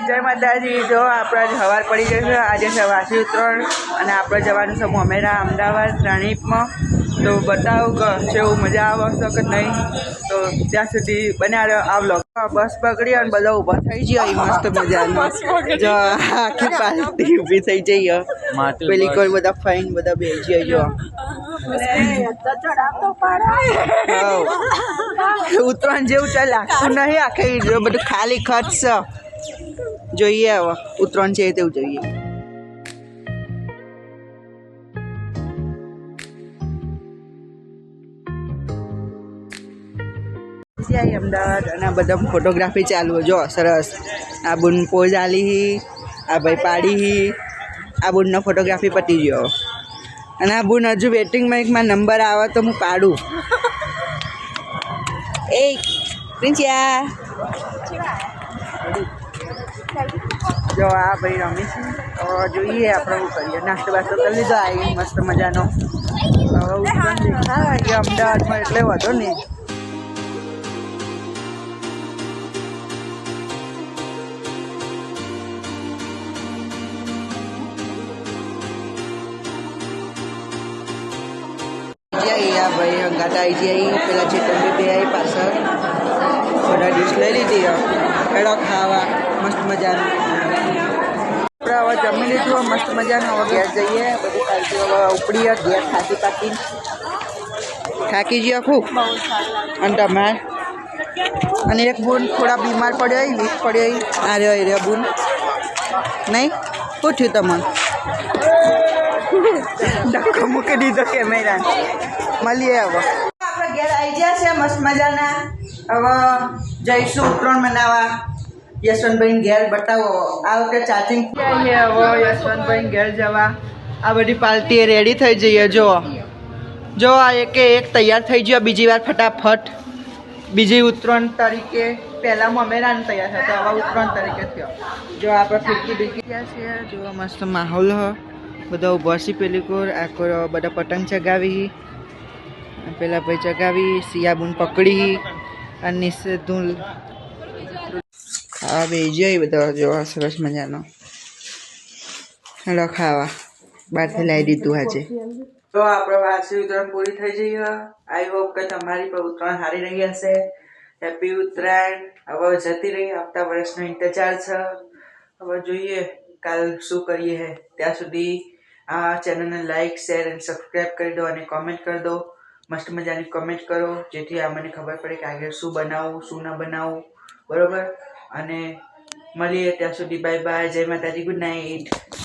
જય માતાજી. જો આપણે સવાર પડી ગઈ છે. આજે છે વાસી ઉત્તરાયણ અને આપણે જવાનું છે મોમેરા અમદાવાદ રાણીપમાં. તો બતાવું કે કેવું મજા આવશે કે નહીં. તો ત્યાં સુધી બનાવ્યો આ વ્લોગ. બસ પકડી અને બધા ઊભા થઈ ગયા મસ્ત મજાનો. જો આખી પાર્ટી ઊભી થઈ જઈએ. પેલી કોઈ બધા ફાઈન બધા બેસી જો ઉત્તરાયણ જેવું ચાલ લાગતું નહીં. આખી બધું ખાલી ખર્ચ છે. જોઈએ હવે ઉત્તરાયણ છે તેવું જોઈએ. અમદાવાદ અને આ બધા ફોટોગ્રાફી ચાલુ જો સરસ. આ બુન પોઝ આલી, આ ભાઈ પાડી, આ બુનનો ફોટોગ્રાફી પતી ગયો અને આ બુન હજુ વેટિંગમાં. એકમાં નંબર આવે તો હું પાડું. એ પ્રિન્સિયા જો આ ભાઈ રમી છે. તો જોઈએ આપણે શું કરીએ. નાસ્તો બાસ્તો કરી લીધો. આવી મસ્ત મજાનો. હવે ઉત્તરાયણ દેખાય અમદાવાદમાં એટલે વધો ને. ભાઈ હંગાત આવી જાય. પેલા ચેતનભાઈ બે આવી પાછળ બધા ડીશ લઈ લીધી. એડો ખાવા મસ્ત મજાનું. આપણે હવે જમી લીધું મસ્ત મજાનું. હવે ઘેર જઈએ. બધી પાર્ટીઓ હવે ઉપડીએ ઘેર થાકી પાકી થાકી ગયો ખૂબ. અને તમારે અને એક બુન થોડા બીમાર પડ્યો વીક પડ્યો. આ રહ્યો રહ્યો બુન નહીં. શું થયું તમને? ધક્કો મૂકી દીધો કેમેરા. મળીએ હવે. આપણે ઘેર આવી ગયા છે મસ્ત મજાના. હવે જઈશું ઉત્તરાયણ મનાવવા. યશવંતભાઈ ઘેર બતાવો. આ વખતે ચાર્જિંગ હવે યશવંતભાઈ ઘેર જવા. આ બધી પાર્ટી રેડી થઈ જઈએ. જો જો આ એકે એક તૈયાર થઈ ગયો. બીજી વાર ફટાફટ બીજી ઉત્તરાયણ તરીકે. પહેલાં મમેરાને તૈયાર થયો. હવે ઉત્તરાયણ તરીકે થયો. જો આપણે ફિરકી બીકી ગયા છીએ. જો મસ્ત માહોલ હ. બધા ઉભા છે. પેલી કોર આખો બધા પતંગ ચગાવી. પેલા ભાઈ ચગાવી. સિયાબુન પકડી અને નીચે ધૂલ ખાવા બે જઈ. બધા જોવા સરસ મજાનો. હેલો ખાવા બહારથી લાવી દીધું આજે. તો આપણે વાસી ઉત્તરાયણ પૂરી થઈ જઈએ. આઈ હોપ કે તમારી પર ઉત્તરાયણ સારી રહી હશે. હેપી ઉત્તરાયણ. હવે જતી રહી. આવતા વર્ષનો ઇંતજાર છે. હવે જોઈએ કાલ શું કરીએ હે. ત્યાં સુધી આ ચેનલને લાઈક શેર અને સબસ્ક્રાઈબ કરી દો અને કોમેન્ટ કરી દો. મસ્ત મજાની કોમેન્ટ કરો જેથી આ મને ખબર પડે કે આગળ શું બનાવવું શું ના બનાવવું. બરાબર. અને મળીએ ત્યાં સુધી. Bye bye. જય માતાજી. Good night.